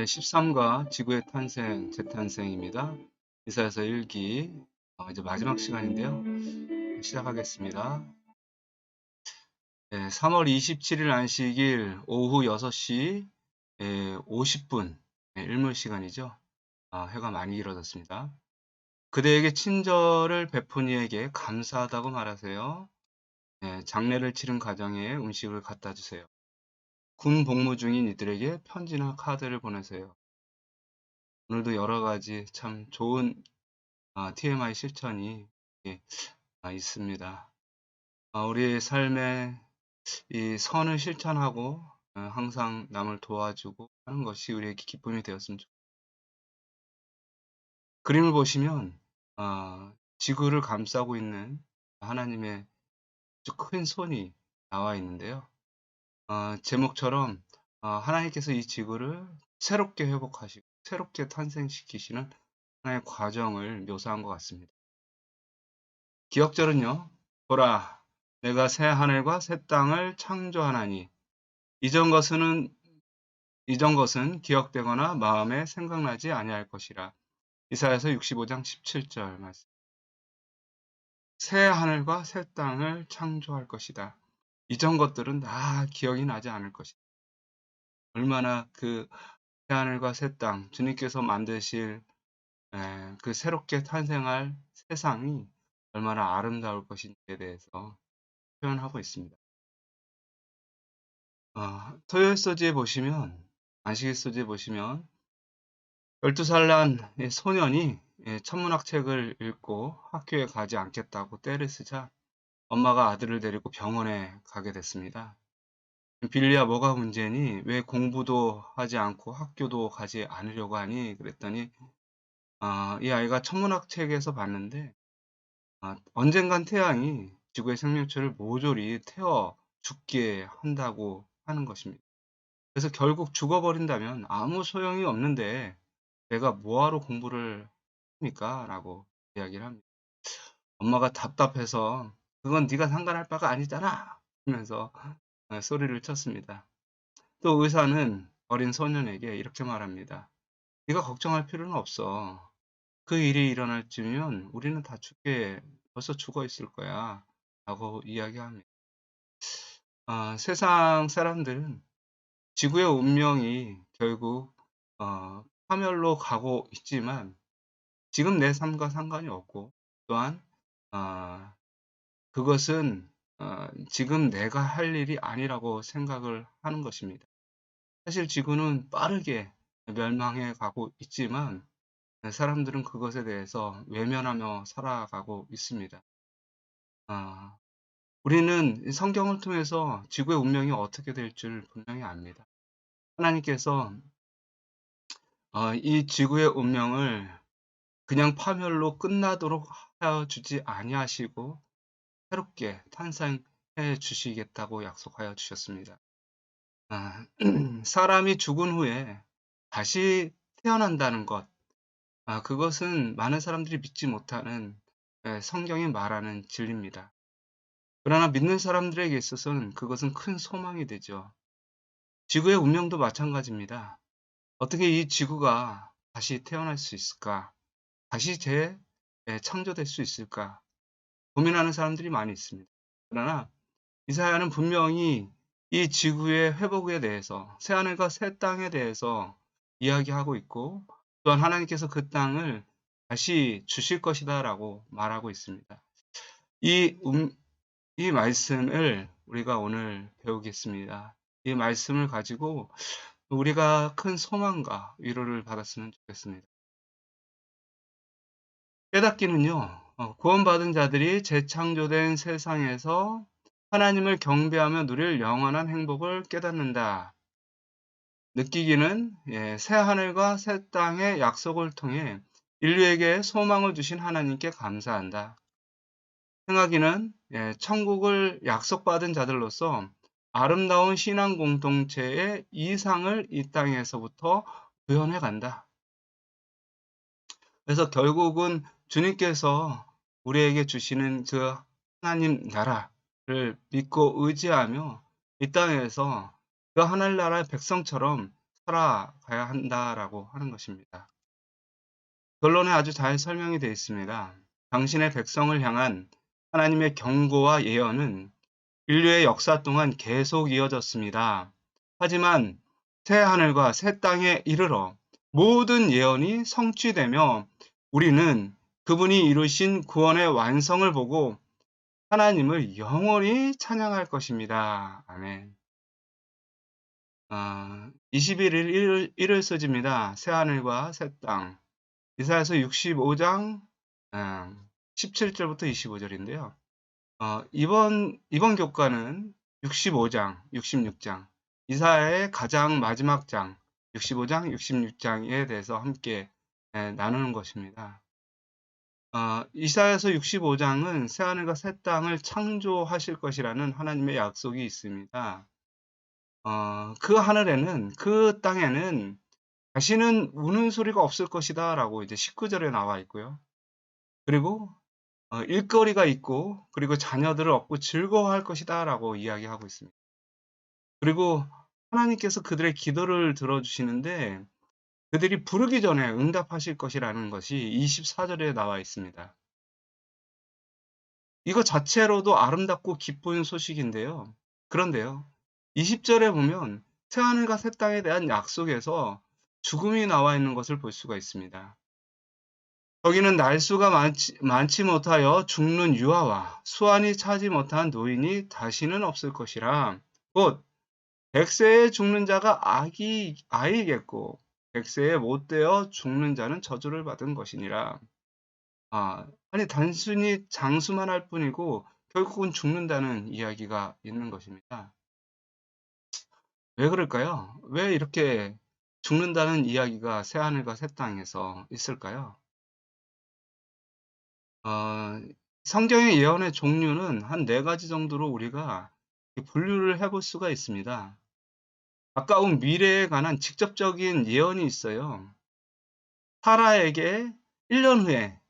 13과 지구의 탄생, 재탄생입니다. 이사야서 1기 이제 마지막 시간인데요. 시작하겠습니다. 3월 27일 안식일 오후 6시 50분 일몰 시간이죠. 해가 많이 길어졌습니다. 그대에게 친절을 베푼 이에게 감사하다고 말하세요. 장례를 치른 가정에 음식을 갖다 주세요. 군 복무 중인 이들에게 편지나 카드를 보내세요. 오늘도 여러 가지 참 좋은 TMI 실천이 예, 있습니다. 우리의 삶에 이 선을 실천하고 항상 남을 도와주고 하는 것이 우리에게 기쁨이 되었으면 좋겠습니다. 그림을 보시면 지구를 감싸고 있는 하나님의 아주 큰 손이 나와 있는데요. 제목처럼 하나님께서 이 지구를 새롭게 회복하시고 새롭게 탄생시키시는 하나의 과정을 묘사한 것 같습니다. 기억절은요. 보라, 내가 새 하늘과 새 땅을 창조하나니 이전 것은 기억되거나 마음에 생각나지 아니할 것이라. 이사야서 65장 17절 말씀. 새 하늘과 새 땅을 창조할 것이다. 이전 것들은 다 기억이 나지 않을 것이다. 얼마나 그 새 하늘과 새 땅, 주님께서 만드실 그 새롭게 탄생할 세상이 얼마나 아름다울 것인지에 대해서 표현하고 있습니다. 토요일 소지에 보시면, 안식일 소지에 보시면 12살 난 소년이 천문학책을 읽고 학교에 가지 않겠다고 떼를 쓰자 엄마가 아들을 데리고 병원에 가게 됐습니다. 빌리야, 뭐가 문제니? 왜 공부도 하지 않고 학교도 가지 않으려고 하니? 그랬더니 이 아이가 천문학책에서 봤는데 언젠간 태양이 지구의 생명체를 모조리 태워 죽게 한다고 하는 것입니다. 그래서 결국 죽어버린다면 아무 소용이 없는데 내가 뭐하러 공부를 합니까? 라고 이야기를 합니다. 엄마가 답답해서 그건 네가 상관할 바가 아니잖아 하면서 소리를 쳤습니다. 또 의사는 어린 소년에게 이렇게 말합니다. 네가 걱정할 필요는 없어. 그 일이 일어날 쯤이면 우리는 다 벌써 죽어 있을 거야 라고 이야기합니다. 세상 사람들은 지구의 운명이 결국 파멸로 가고 있지만 지금 내 삶과 상관이 없고 또한 어, 그것은 지금 내가 할 일이 아니라고 생각을 하는 것입니다. 사실 지구는 빠르게 멸망해 가고 있지만 사람들은 그것에 대해서 외면하며 살아가고 있습니다. 우리는 성경을 통해서 지구의 운명이 어떻게 될 줄 분명히 압니다. 하나님께서 이 지구의 운명을 그냥 파멸로 끝나도록 하여 주지 아니하시고 새롭게 탄생해 주시겠다고 약속하여 주셨습니다. 사람이 죽은 후에 다시 태어난다는 것, 그것은 많은 사람들이 믿지 못하는 성경이 말하는 진리입니다. 그러나 믿는 사람들에게 있어서는 그것은 큰 소망이 되죠. 지구의 운명도 마찬가지입니다. 어떻게 이 지구가 다시 태어날 수 있을까? 다시 창조될 수 있을까? 고민하는 사람들이 많이 있습니다. 그러나 이사야는 분명히 이 지구의 회복에 대해서 새하늘과 새 땅에 대해서 이야기하고 있고 또한 하나님께서 그 땅을 다시 주실 것이다 라고 말하고 있습니다. 이 말씀을 우리가 오늘 배우겠습니다. 이 말씀을 가지고 우리가 큰 소망과 위로를 받았으면 좋겠습니다. 깨닫기는요, 구원받은 자들이 재창조된 세상에서 하나님을 경배하며 누릴 영원한 행복을 깨닫는다. 느끼기는 새 하늘과 새 땅의 약속을 통해 인류에게 소망을 주신 하나님께 감사한다. 행하기는 천국을 약속받은 자들로서 아름다운 신앙 공동체의 이상을 이 땅에서부터 구현해 간다. 그래서 결국은 주님께서 우리에게 주시는 그 하나님 나라를 믿고 의지하며 이 땅에서 그 하늘나라의 백성처럼 살아가야 한다라고 하는 것입니다. 결론에 아주 잘 설명이 되어 있습니다. 당신의 백성을 향한 하나님의 경고와 예언은 인류의 역사 동안 계속 이어졌습니다. 하지만 새 하늘과 새 땅에 이르러 모든 예언이 성취되며 우리는 그분이 이루신 구원의 완성을 보고 하나님을 영원히 찬양할 것입니다. 아멘. 21일 1일 써집니다. 새 하늘과 새 땅. 이사야서 65장 17절부터 25절인데요. 이번 교과는 65장, 66장, 이사야의 가장 마지막 장, 65장, 66장에 대해서 함께 나누는 것입니다. 이사야서 65장은 새하늘과 새 땅을 창조하실 것이라는 하나님의 약속이 있습니다. 그 하늘에는, 그 땅에는 다시는 우는 소리가 없을 것이다 라고 이제 19절에 나와 있고요. 그리고 일거리가 있고 그리고 자녀들을 얻고 즐거워할 것이다 라고 이야기하고 있습니다. 그리고 하나님께서 그들의 기도를 들어주시는데 그들이 부르기 전에 응답하실 것이라는 것이 24절에 나와 있습니다. 이거 자체로도 아름답고 기쁜 소식인데요. 그런데요, 20절에 보면 새하늘과 새 땅에 대한 약속에서 죽음이 나와 있는 것을 볼 수가 있습니다. 거기는 날수가 많지 못하여 죽는 유아와 수완이 차지 못한 노인이 다시는 없을 것이라. 곧 100세에 죽는 자가 아이겠고 100세에 못되어 죽는 자는 저주를 받은 것이니라. 아니 단순히 장수만 할 뿐이고 결국은 죽는다는 이야기가 있는 것입니다. 왜 그럴까요? 왜 이렇게 죽는다는 이야기가 새하늘과 새 땅에서 있을까요? 성경의 예언의 종류는 한 4가지 정도로 우리가 분류를 해볼 수가 있습니다. 가까운 미래에 관한 직접적인 예언이 있어요. 사라에게 1년 후에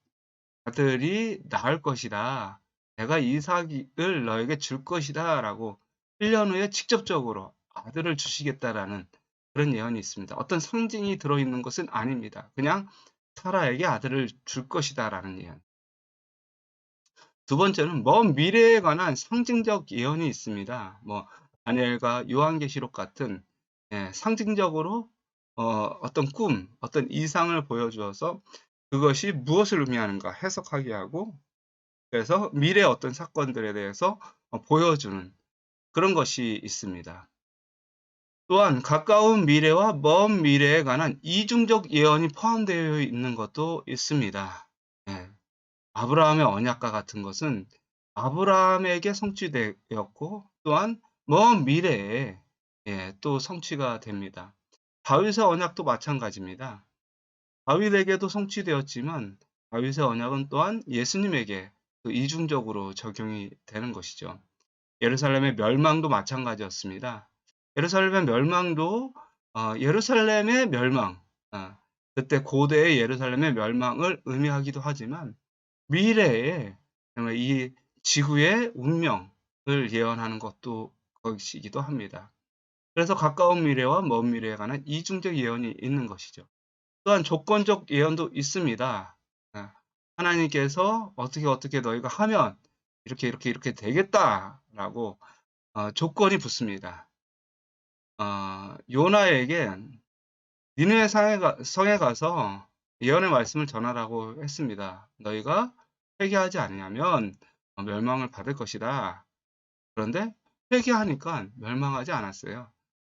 아들이 낳을 것이다. 내가 이삭을 너에게 줄 것이다. 라고 1년 후에 직접적으로 아들을 주시겠다라는 그런 예언이 있습니다. 어떤 상징이 들어있는 것은 아닙니다. 그냥 사라에게 아들을 줄 것이다. 라는 예언. 두 번째는 먼 미래에 관한 상징적 예언이 있습니다. 다니엘과 요한계시록 같은 상징적으로 어떤 꿈, 어떤 이상을 보여주어서 그것이 무엇을 의미하는가 해석하게 하고 그래서 미래의 어떤 사건들에 대해서 보여주는 그런 것이 있습니다. 또한 가까운 미래와 먼 미래에 관한 이중적 예언이 포함되어 있는 것도 있습니다. 아브라함의 언약과 같은 것은 아브라함에게 성취되었고 또한 먼 미래에 또 성취가 됩니다. 다윗의 언약도 마찬가지입니다. 다윗에게도 성취되었지만 다윗의 언약은 또한 예수님에게 또 이중적으로 적용이 되는 것이죠. 예루살렘의 멸망도 마찬가지였습니다. 예루살렘의 멸망도 예루살렘의 멸망, 그때 고대의 예루살렘의 멸망을 의미하기도 하지만 미래에 이 지구의 운명을 예언하는 것도 것이기도 합니다. 그래서 가까운 미래와 먼 미래에 관한 이중적 예언이 있는 것이죠. 또한 조건적 예언도 있습니다. 하나님께서 어떻게 너희가 하면 이렇게 되겠다라고 조건이 붙습니다. 요나에게 니느웨 성에 가서 예언의 말씀을 전하라고 했습니다. 너희가 회개하지 않으면 멸망을 받을 것이다. 그런데 회개하니까 멸망하지 않았어요.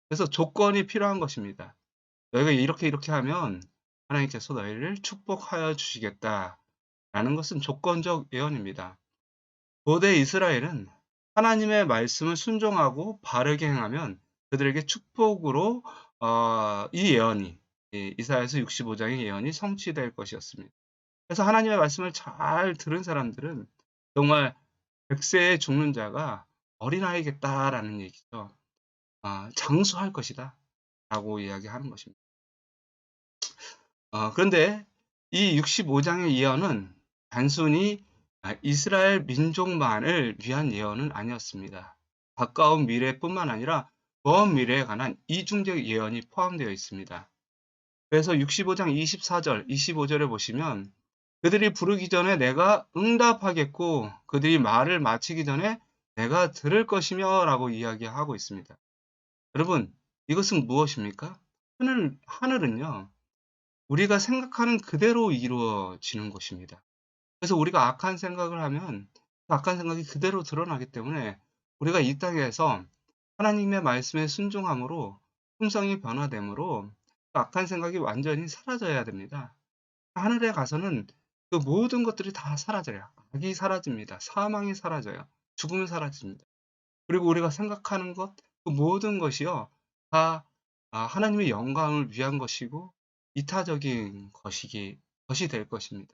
그래서 조건이 필요한 것입니다. 너희가 이렇게 하면 하나님께서 너희를 축복하여 주시겠다. 라는 것은 조건적 예언입니다. 고대 이스라엘은 하나님의 말씀을 순종하고 바르게 행하면 그들에게 축복으로 이 예언이 이사야서 65장의 예언이 성취될 것이었습니다. 그래서 하나님의 말씀을 잘 들은 사람들은 정말 100세에 죽는 자가 어린아이겠다라는 얘기죠. 장수할 것이다 라고 이야기하는 것입니다. 그런데 이 65장의 예언은 단순히 이스라엘 민족만을 위한 예언은 아니었습니다. 가까운 미래뿐만 아니라 먼 미래에 관한 이중적 예언이 포함되어 있습니다. 그래서 65장 24절, 25절에 보시면 그들이 부르기 전에 내가 응답하겠고 그들이 말을 마치기 전에 내가 들을 것이며 라고 이야기하고 있습니다. 여러분, 이것은 무엇입니까? 하늘은요, 우리가 생각하는 그대로 이루어지는 것입니다. 그래서 우리가 악한 생각을 하면 그 악한 생각이 그대로 드러나기 때문에 우리가 이 땅에서 하나님의 말씀에 순종함으로 품성이 변화되므로 그 악한 생각이 완전히 사라져야 됩니다. 하늘에 가서는 그 모든 것들이 다 사라져요. 악이 사라집니다. 사망이 사라져요. 죽음이 사라집니다. 그리고 우리가 생각하는 것, 그 모든 것이요, 다 하나님의 영광을 위한 것이고 이타적인 것이 될 것입니다.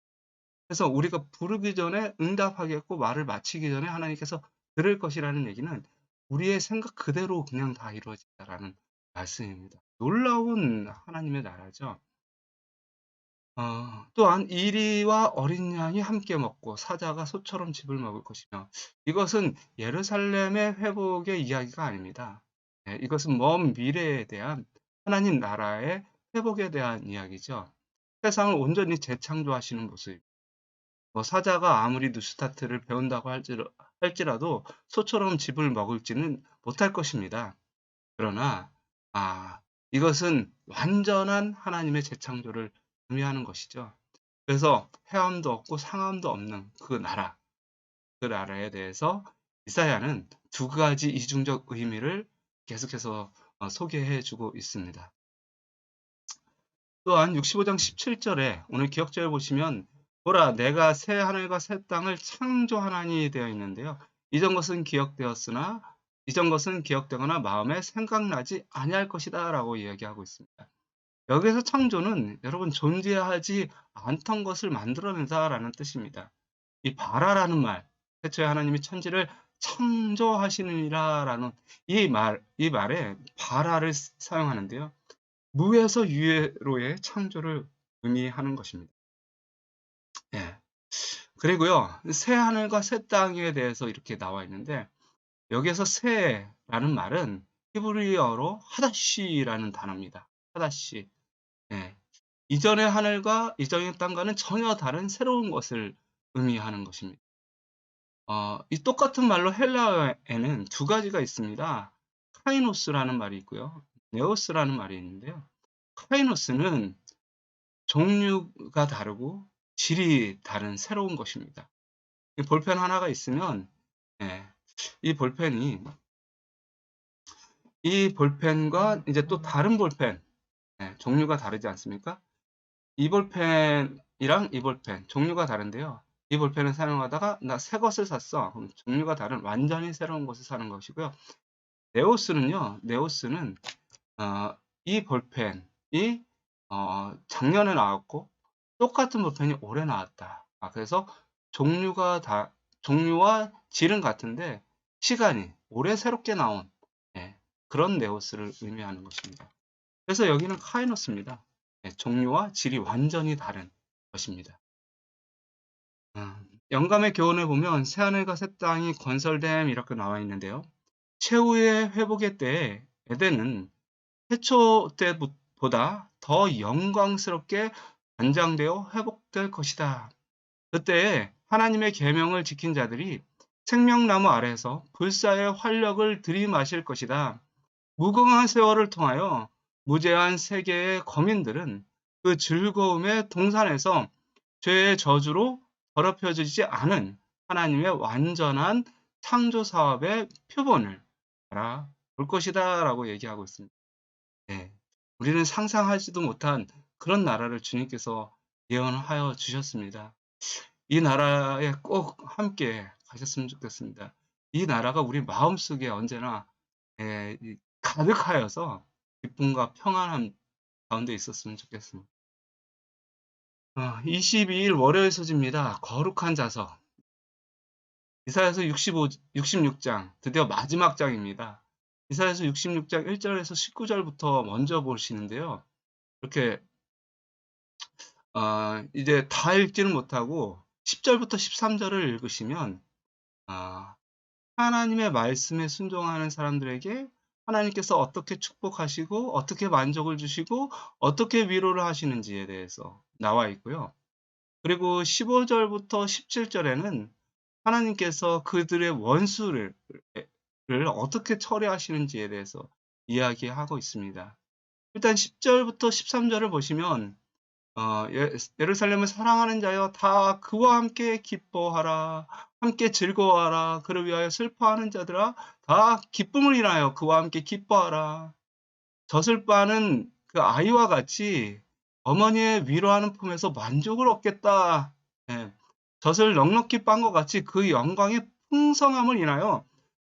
그래서 우리가 부르기 전에 응답하겠고 말을 마치기 전에 하나님께서 들을 것이라는 얘기는 우리의 생각 그대로 그냥 다 이루어진다라는 말씀입니다. 놀라운 하나님의 나라죠. 또한 이리와 어린 양이 함께 먹고 사자가 소처럼 집을 먹을 것이며 이것은 예루살렘의 회복의 이야기가 아닙니다. 이것은 먼 미래에 대한 하나님 나라의 회복에 대한 이야기죠. 세상을 온전히 재창조하시는 모습. 사자가 아무리 뉴스타트를 배운다고 할지라도 소처럼 집을 먹을지는 못할 것입니다. 그러나 이것은 완전한 하나님의 재창조를 의미하는 것이죠. 그래서 해함도 없고 상함도 없는 그 나라에 대해서 이사야는 두 가지 이중적 의미를 계속해서 소개해 주고 있습니다. 또한 65장 17절에 오늘 기억자를 보시면 보라 내가 새 하늘과 새 땅을 창조하나니 되어 있는데요. 이전 것은 기억되거나 마음에 생각나지 아니할 것이다 라고 이야기하고 있습니다. 여기서 창조는 여러분 존재하지 않던 것을 만들어낸다 라는 뜻입니다. 이 바라라는 말, 태초에 하나님이 천지를 창조하시느니라 라는 이 말에 바라를 사용하는데요. 무에서 유로의 창조를 의미하는 것입니다. 예. 그리고요, 새 하늘과 새 땅에 대해서 이렇게 나와 있는데, 여기에서 새라는 말은 히브리어로 하다시라는 단어입니다. 하다시. 예. 이전의 하늘과 이전의 땅과는 전혀 다른 새로운 것을 의미하는 것입니다. 이 똑같은 말로 헬라어에는 두 가지가 있습니다. 카이노스라는 말이 있고요. 네오스라는 말이 있는데요. 카이노스는 종류가 다르고 질이 다른 새로운 것입니다. 볼펜 하나가 있으면 이 볼펜과 이제 또 다른 볼펜 종류가 다르지 않습니까? 이 볼펜이랑 이 볼펜 종류가 다른데요. 이 볼펜을 사용하다가 나 새 것을 샀어. 그럼 종류가 다른 완전히 새로운 것을 사는 것이고요. 네오스는 이 볼펜이 작년에 나왔고 똑같은 볼펜이 올해 나왔다. 그래서 종류와 질은 같은데 시간이 올해 새롭게 나온 그런 네오스를 의미하는 것입니다. 그래서 여기는 카이노스입니다. 종류와 질이 완전히 다른 것입니다. 영감의 교훈을 보면 새하늘과 새 땅이 건설됨 이렇게 나와 있는데요. 최후의 회복의 때에 에덴은 태초 때보다 더 영광스럽게 단장되어 회복될 것이다. 그때 하나님의 계명을 지킨 자들이 생명나무 아래에서 불사의 활력을 들이마실 것이다. 무궁한 세월을 통하여 무제한 세계의 거민들은 그 즐거움의 동산에서 죄의 저주로 더럽혀지지 않은 하나님의 완전한 창조 사업의 표본을 알아볼 것이다 라고 얘기하고 있습니다. 우리는 상상하지도 못한 그런 나라를 주님께서 예언하여 주셨습니다. 이 나라에 꼭 함께 가셨으면 좋겠습니다. 이 나라가 우리 마음속에 언제나 가득하여서 기쁨과 평안함 가운데 있었으면 좋겠습니다. 22일 월요일 소지입니다. 거룩한 자석. 이사야서 66장, 드디어 마지막 장입니다. 이사야서 66장 1절에서 19절부터 먼저 보시는데요. 이렇게 이제 다 읽지는 못하고 10절부터 13절을 읽으시면 하나님의 말씀에 순종하는 사람들에게 하나님께서 어떻게 축복하시고 어떻게 만족을 주시고 어떻게 위로를 하시는지에 대해서 나와 있고요. 그리고 15절부터 17절에는 하나님께서 그들의 원수를 어떻게 처리하시는지에 대해서 이야기하고 있습니다. 일단 10절부터 13절을 보시면 예루살렘을 사랑하는 자여 다 그와 함께 기뻐하라 함께 즐거워하라 그를 위하여 슬퍼하는 자들아 다 기쁨을 인하여 그와 함께 기뻐하라. 젖을 빠는 그 아이와 같이 어머니의 위로하는 품에서 만족을 얻겠다. 예. 젖을 넉넉히 빤 것 같이 그 영광의 풍성함을 인하여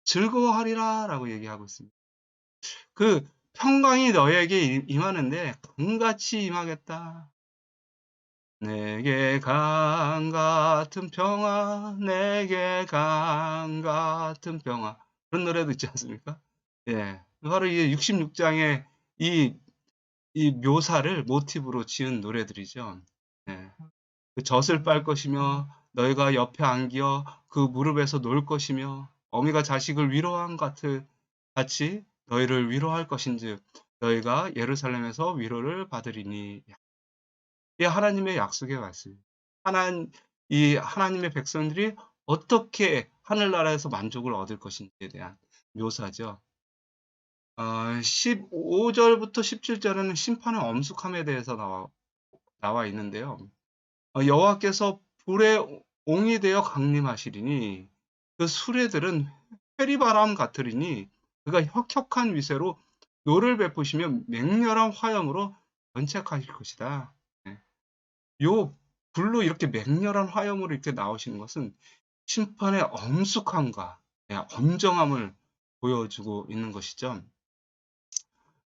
즐거워하리라 라고 얘기하고 있습니다. 그 평강이 너에게 임하는데 강같이 임하겠다. 내게 강 같은 평화, 내게 강 같은 평화. 그런 노래도 있지 않습니까? 예. 바로 이 66장의 이 묘사를 모티브로 지은 노래들이죠. 예. 그 젖을 빨 것이며 너희가 옆에 안기어 그 무릎에서 놀 것이며 어미가 자식을 위로한 같이 너희를 위로할 것인즉 너희가 예루살렘에서 위로를 받으리니. 이 하나님의 약속의 말씀. 이 하나님의 백성들이 어떻게 하늘나라에서 만족을 얻을 것인지에 대한 묘사죠. 15절부터 17절에는 심판의 엄숙함에 대해서 나와 있는데요. 여호와께서 불의 옹이 되어 강림하시리니 그 수레들은 회리바람 같으리니 그가 혁혁한 위세로 노를 베푸시며 맹렬한 화염으로 견책하실 것이다. 네. 요 불로 이렇게 맹렬한 화염으로 이렇게 나오시는 것은 심판의 엄숙함과 엄정함을 보여주고 있는 것이죠.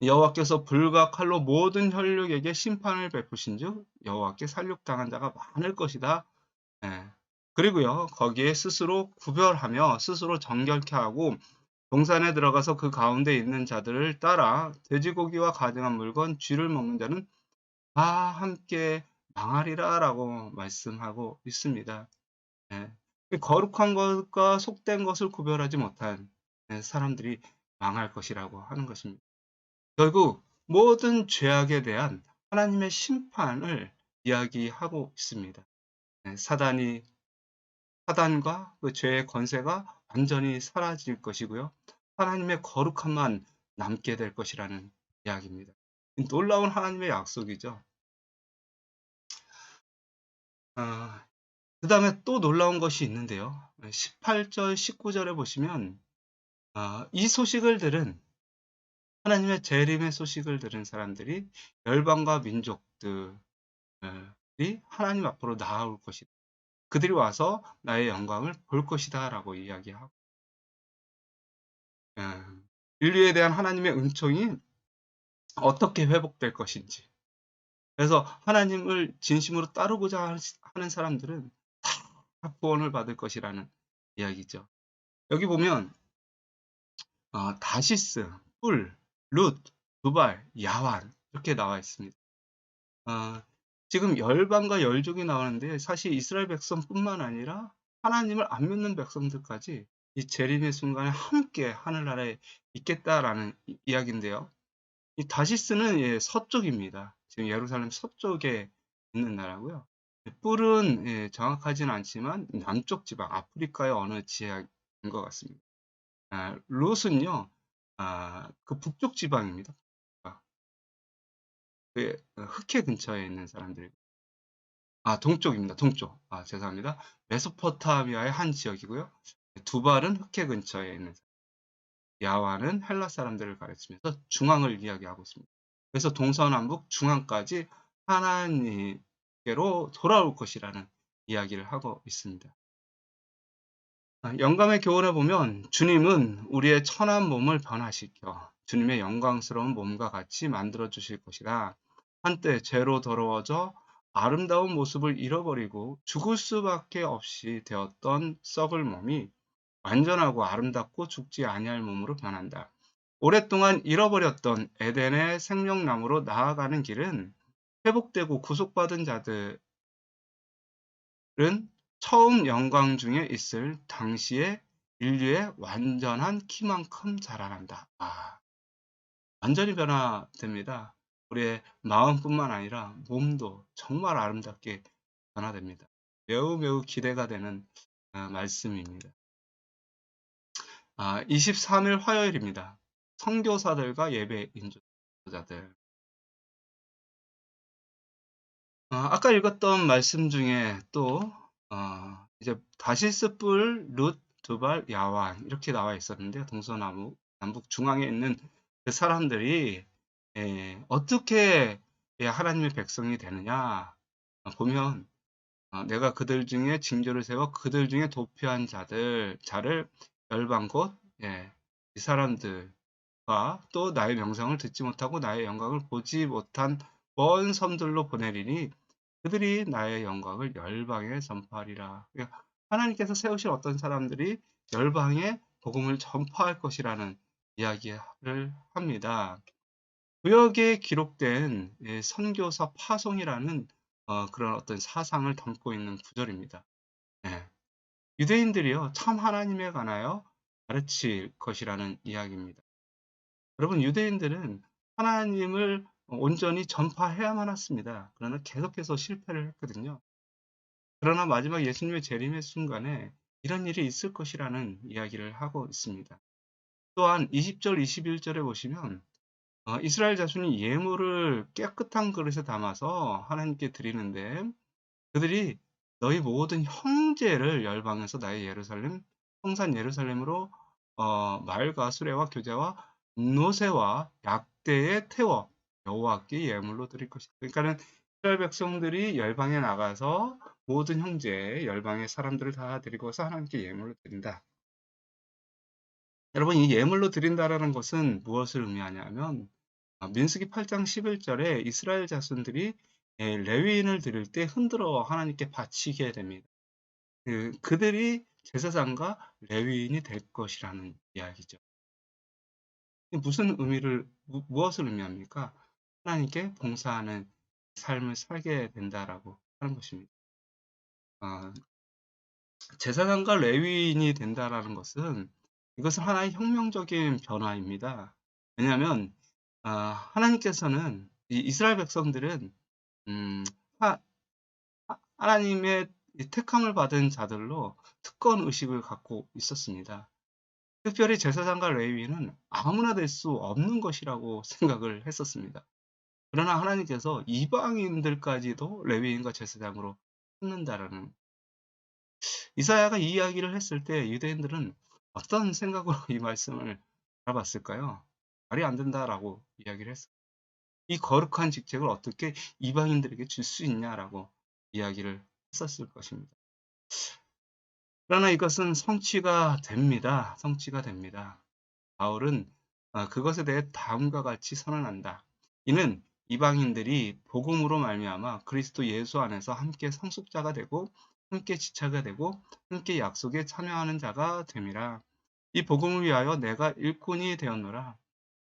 여호와께서 불과 칼로 모든 혈육에게 심판을 베푸신즉 여호와께 살육당한 자가 많을 것이다. 예. 그리고요 거기에 스스로 구별하며 스스로 정결케 하고 동산에 들어가서 그 가운데 있는 자들을 따라 돼지고기와 가증한 물건 쥐를 먹는 자는 다 함께 망하리라 라고 말씀하고 있습니다. 예. 거룩한 것과 속된 것을 구별하지 못한 사람들이 망할 것이라고 하는 것입니다. 결국 모든 죄악에 대한 하나님의 심판을 이야기하고 있습니다. 사단과 그 죄의 권세가 완전히 사라질 것이고요. 하나님의 거룩함만 남게 될 것이라는 이야기입니다. 놀라운 하나님의 약속이죠. 그 다음에 또 놀라운 것이 있는데요. 18절, 19절에 보시면 이 소식을 들은 하나님의 재림의 소식을 들은 사람들이 열방과 민족들이 하나님 앞으로 나아올 것이다. 그들이 와서 나의 영광을 볼 것이다 라고 이야기하고 인류에 대한 하나님의 은총이 어떻게 회복될 것인지. 그래서 하나님을 진심으로 따르고자 하는 사람들은 다 구원을 받을 것이라는 이야기죠. 여기 보면 다시스, 뿔, 룻, 두발, 야완 이렇게 나와 있습니다. 지금 열방과 열족이 나오는데 사실 이스라엘 백성뿐만 아니라 하나님을 안 믿는 백성들까지 이 재림의 순간에 함께 하늘나라에 있겠다라는 이야기인데요. 이 다시스는 서쪽입니다. 지금 예루살렘 서쪽에 있는 나라고요. 뿔은 정확하지는 않지만 남쪽 지방 아프리카의 어느 지역인 것 같습니다. 롯은요 그 북쪽 지방입니다. 그 흑해 근처에 있는 사람들. 동쪽입니다. 동쪽. 죄송합니다. 메소포타미아의 한 지역이고요. 두발은 흑해 근처에 있는 야와는 헬라 사람들을 가르치면서 중앙을 이야기하고 있습니다. 그래서 동서남북 중앙까지 하나님께로 돌아올 것이라는 이야기를 하고 있습니다. 영감의 교훈에 보면 주님은 우리의 천한 몸을 변화시켜 주님의 영광스러운 몸과 같이 만들어 주실 것이다. 한때 죄로 더러워져 아름다운 모습을 잃어버리고 죽을 수밖에 없이 되었던 썩을 몸이 완전하고 아름답고 죽지 아니할 몸으로 변한다. 오랫동안 잃어버렸던 에덴의 생명나무로 나아가는 길은 회복되고 구속받은 자들은 처음 영광 중에 있을 당시의 인류의 완전한 키만큼 자라난다. 완전히 변화됩니다. 우리의 마음뿐만 아니라 몸도 정말 아름답게 변화됩니다. 매우 매우 기대가 되는 말씀입니다. 23일 화요일입니다. 선교사들과 예배 인도자들. 아까 읽었던 말씀 중에 또 이제 다시스 뿔, 룻, 두발, 야완 이렇게 나와 있었는데 동서남북 남북 중앙에 있는 그 사람들이 어떻게 하나님의 백성이 되느냐 보면 내가 그들 중에 징조를 세워 그들 중에 도피한 자를 열방 곧 이 사람들과 또 나의 명성을 듣지 못하고 나의 영광을 보지 못한 먼 섬들로 보내리니 그들이 나의 영광을 열방에 전파하리라. 그러니까 하나님께서 세우신 어떤 사람들이 열방에 복음을 전파할 것이라는 이야기를 합니다. 구역에 기록된 선교사 파송이라는 그런 어떤 사상을 담고 있는 구절입니다. 예. 유대인들이요, 참 하나님에 관하여 가르칠 것이라는 이야기입니다. 여러분, 유대인들은 하나님을 온전히 전파해야만 했습니다. 그러나 계속해서 실패를 했거든요. 그러나 마지막 예수님의 재림의 순간에 이런 일이 있을 것이라는 이야기를 하고 있습니다. 또한 20절, 21절에 보시면 이스라엘 자손이 예물을 깨끗한 그릇에 담아서 하나님께 드리는데 그들이 너희 모든 형제를 열방에서 나의 예루살렘 성산 예루살렘으로 말과 수레와 교제와 노새와 약대에 태워 여호와께 예물로 드릴 것이다. 그러니까는 이스라엘 백성들이 열방에 나가서 모든 형제 열방의 사람들을 다 데리고서 하나님께 예물로 드린다. 여러분, 이 예물로 드린다라는 것은 무엇을 의미하냐면 민수기 8장 11절에 이스라엘 자손들이 레위인을 드릴 때 흔들어 하나님께 바치게 됩니다. 그들이 제사장과 레위인이 될 것이라는 이야기죠. 무슨 무엇을 의미합니까? 하나님께 봉사하는 삶을 살게 된다라고 하는 것입니다. 어, 제사장과 레위인이 된다라는 것은 이것은 하나의 혁명적인 변화입니다. 왜냐하면 하나님께서는 이 이스라엘 백성들은 음, 하나님의 택함을 받은 자들로 특권 의식을 갖고 있었습니다. 특별히 제사장과 레위인은 아무나 될 수 없는 것이라고 생각을 했었습니다. 그러나 하나님께서 이방인들까지도 레위인과 제사장으로 삼는다라는 이사야가 이 이야기를 했을 때 유대인들은 어떤 생각으로 이 말씀을 알아봤을까요? 말이 안 된다라고 이야기를 했어요. 이 거룩한 직책을 어떻게 이방인들에게 줄 수 있냐라고 이야기를 했었을 것입니다. 그러나 이것은 성취가 됩니다. 성취가 됩니다. 바울은 그것에 대해 다음과 같이 선언한다. 이는 이방인들이 복음으로 말미암아 그리스도 예수 안에서 함께 상속자가 되고 함께 지체가 되고 함께 약속에 참여하는 자가 됨이라. 이 복음을 위하여 내가 일꾼이 되었노라.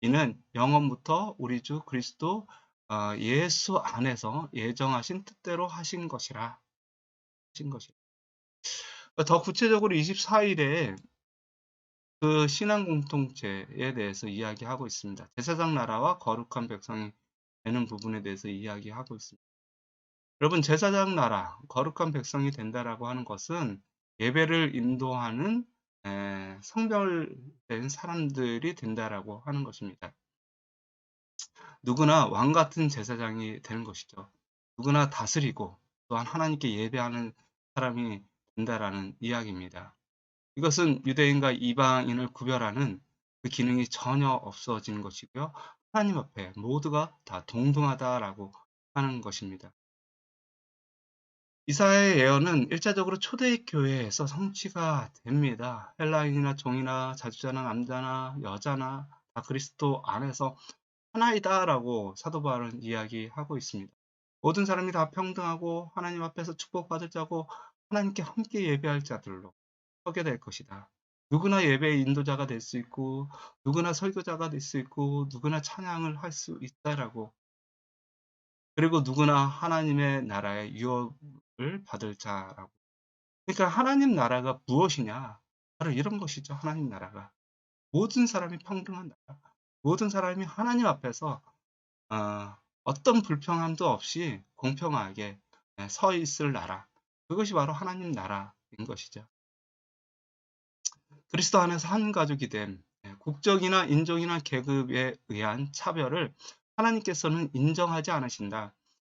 이는 영원부터 우리 주 그리스도 예수 안에서 예정하신 뜻대로 하신 것이라. 더 구체적으로 24일에 그 신앙 공동체에 대해서 이야기하고 있습니다. 제사장 나라와 거룩한 백성이 되는 부분에 대해서 이야기하고 있습니다. 여러분, 제사장 나라, 거룩한 백성이 된다라고 하는 것은 예배를 인도하는 성별된 사람들이 된다라고 하는 것입니다. 누구나 왕 같은 제사장이 되는 것이죠. 누구나 다스리고 또한 하나님께 예배하는 사람이 된다라는 이야기입니다. 이것은 유대인과 이방인을 구별하는 그 기능이 전혀 없어지는 것이고요. 하나님 앞에 모두가 다 동등하다라고 하는 것입니다. 이사야의 예언은 일차적으로 초대교회에서 성취가 됩니다. 헬라인이나 종이나 자주자나 남자나 여자나 다 그리스도 안에서 하나이다라고 사도 바울은 이야기하고 있습니다. 모든 사람이 다 평등하고 하나님 앞에서 축복받을 자고 하나님께 함께 예배할 자들로 서게 될 것이다. 누구나 예배의 인도자가 될 수 있고 누구나 설교자가 될 수 있고 누구나 찬양을 할 수 있다라고 그리고 누구나 하나님의 나라의 유업을 받을 자라고 그러니까 하나님 나라가 무엇이냐 바로 이런 것이죠. 하나님 나라가 모든 사람이 평등한 나라 모든 사람이 하나님 앞에서 어떤 불평함도 없이 공평하게 서 있을 나라. 그것이 바로 하나님 나라인 것이죠. 그리스도 안에서 한 가족이 된 국적이나 인종이나 계급에 의한 차별을 하나님께서는 인정하지 않으신다.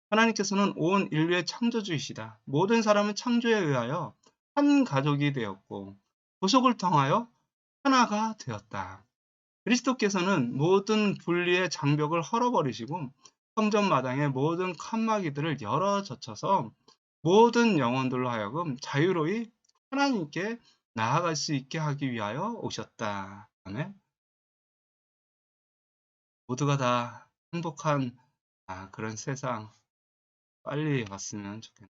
하나님께서는 온 인류의 창조주이시다. 모든 사람은 창조에 의하여 한 가족이 되었고 구속을 통하여 하나가 되었다. 그리스도께서는 모든 분리의 장벽을 헐어버리시고 성전 마당의 모든 칸막이들을 열어 젖혀서 모든 영혼들로 하여금 자유로이 하나님께 나아갈 수 있게 하기 위하여 오셨다. 아멘. 모두가 다 행복한 그런 세상 빨리 왔으면 좋겠네요.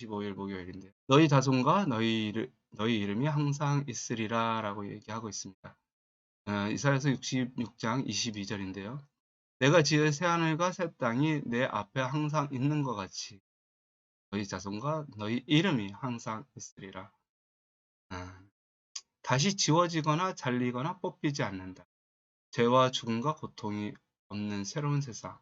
15일 목요일인데 너희 자손과 너희 이름이 항상 있으리라 라고 얘기하고 있습니다. 이사야서 66장 22절인데요. 내가 지을 새하늘과 새 땅이 내 앞에 항상 있는 것 같이 너희 자손과 너희 이름이 항상 있으리라. 다시 지워지거나 잘리거나 뽑히지 않는다. 죄와 죽음과 고통이 없는 새로운 세상,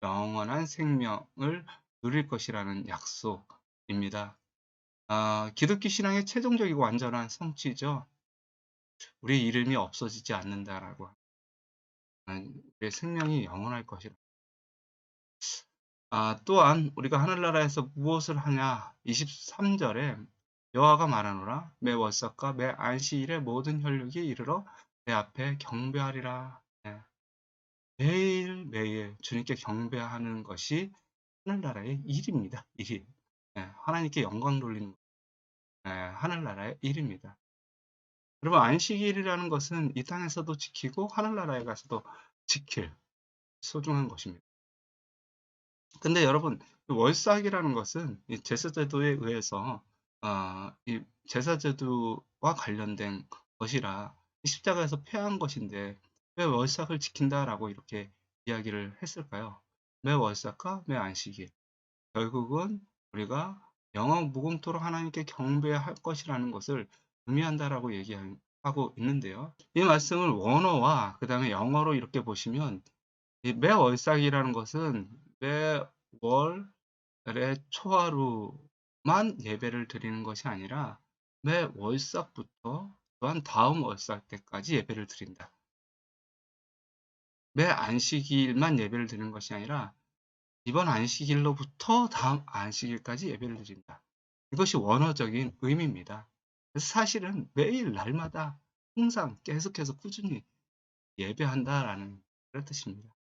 영원한 생명을 누릴 것이라는 약속입니다. 기독교 신앙의 최종적이고 완전한 성취죠. 우리 이름이 없어지지 않는다라고. 우리의 생명이 영원할 것이라. 또한 우리가 하늘나라에서 무엇을 하냐 23절에 여호와가 말하노라 매 월삭과 매 안식일에 모든 혈육이 이르러 내 앞에 경배하리라. 매일매일 주님께 경배하는 것이 하늘나라의 일입니다. 일. 하나님께 영광 돌리는 하늘나라의 일입니다. 여러분 안식일이라는 것은 이 땅에서도 지키고 하늘나라에 가서도 지킬 소중한 것입니다. 근데 여러분 월삭이라는 것은 이 제사제도에 의해서 이 제사제도와 관련된 것이라 십자가에서 폐한 것인데 왜 월삭을 지킨다라고 이렇게 이야기를 했을까요? 매 월삭과 매 안식일 결국은 우리가 영원 무궁토록 하나님께 경배할 것이라는 것을 의미한다라고 얘기하고 있는데요. 이 말씀을 원어와 그 다음에 영어로 이렇게 보시면 이 매월삭이라는 것은 매월의 초하루만 예배를 드리는 것이 아니라 매월삭부터 또한 다음 월삭 때까지 예배를 드린다. 매 안식일만 예배를 드리는 것이 아니라 이번 안식일로부터 다음 안식일까지 예배를 드린다. 이것이 원어적인 의미입니다. 그래서 사실은 매일 날마다 항상 계속해서 꾸준히 예배한다라는 그런 뜻입니다.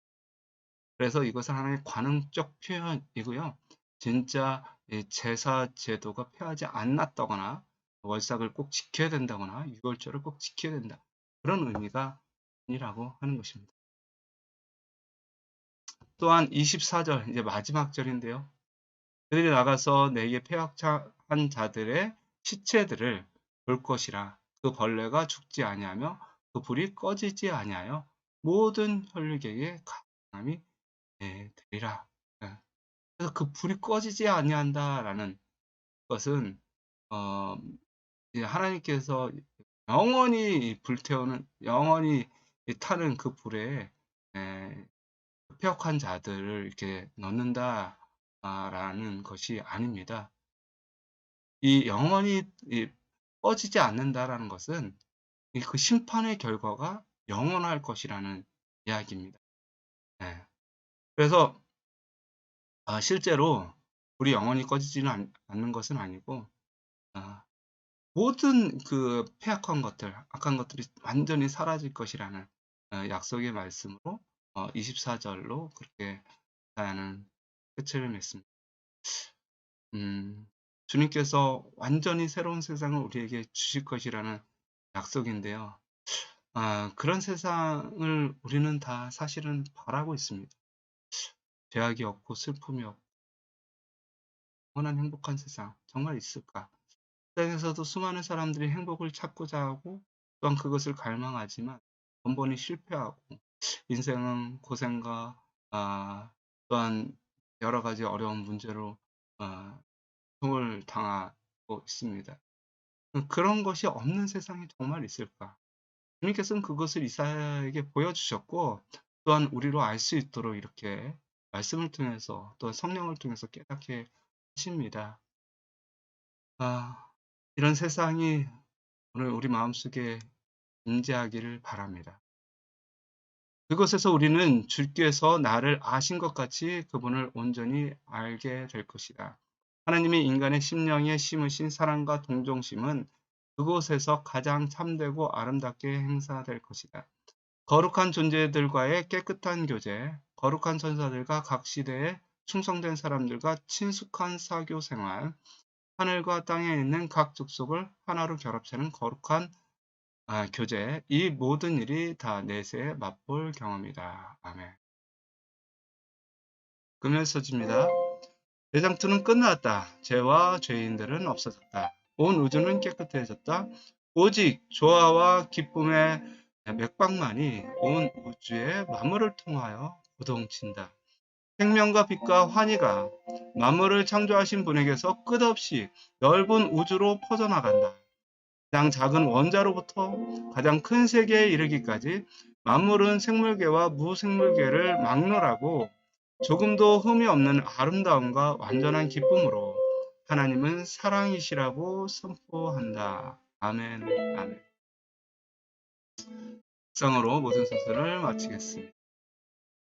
그래서 이것은 하나의 관음적 표현이고요. 진짜 제사 제도가 폐하지 않았다거나 월삭을 꼭 지켜야 된다거나 유월절을 꼭 지켜야 된다. 그런 의미가 아니라고 하는 것입니다. 또한 24절 이제 마지막 절인데요. 그들이 나가서 내게 폐역한 자들의 시체들을 볼 것이라 그 벌레가 죽지 아니하며 그 불이 꺼지지 아니하여 모든 혈육에게 강함이 되리라. 그래서 그 불이 꺼지지 아니한다라는 것은 이제 하나님께서 영원히 불태우는 영원히 타는 그 불에 폐역한 자들을 이렇게 넣는다라는 것이 아닙니다. 이 영원히 꺼지지 않는다라는 것은 그 심판의 결과가 영원할 것이라는 이야기입니다. 그래서 실제로 불이 영원히 꺼지지는 않는 것은 아니고 모든 그 폐악한 것들, 악한 것들이 완전히 사라질 것이라는 약속의 말씀으로 24절로 그렇게 사야는 끝을 맺습니다. 주님께서 완전히 새로운 세상을 우리에게 주실 것이라는 약속인데요. 그런 세상을 우리는 다 사실은 바라고 있습니다. 죄악이 없고 슬픔이 없고 영원한 행복한 세상 정말 있을까? 세상에서도 수많은 사람들이 행복을 찾고자 하고 또한 그것을 갈망하지만 번번이 실패하고 인생은 고생과 또한 여러 가지 어려운 문제로 고통을 당하고 있습니다. 그런 것이 없는 세상이 정말 있을까? 주님께서는 그것을 이사야에게 보여주셨고 또한 우리로 알 수 있도록 이렇게 말씀을 통해서 또한 성령을 통해서 깨닫게 하십니다. 이런 세상이 오늘 우리 마음속에 임재하기를 바랍니다. 그것에서 우리는 주께서 나를 아신 것 같이 그분을 온전히 알게 될 것이다. 하나님이 인간의 심령에 심으신 사랑과 동정심은 그곳에서 가장 참되고 아름답게 행사될 것이다. 거룩한 존재들과의 깨끗한 교제, 거룩한 천사들과 각 시대에 충성된 사람들과 친숙한 사교 생활, 하늘과 땅에 있는 각 족속을 하나로 결합하는 거룩한 교제, 이 모든 일이 다 내세에 맛볼 경험이다. 아멘. 금요서지입니다. 대장투는 끝났다. 죄와 죄인들은 없어졌다. 온 우주는 깨끗해졌다. 오직 조화와 기쁨의 맥박만이 온 우주의 만물을 통하여 고동친다. 생명과 빛과 환희가 만물을 창조하신 분에게서 끝없이 넓은 우주로 퍼져나간다. 가장 작은 원자로부터 가장 큰 세계에 이르기까지 만물은 생물계와 무생물계를 막론하고 조금도 흠이 없는 아름다움과 완전한 기쁨으로 하나님은 사랑이시라고 선포한다. 아멘. 아멘. 이상으로 모든 순서를 마치겠습니다.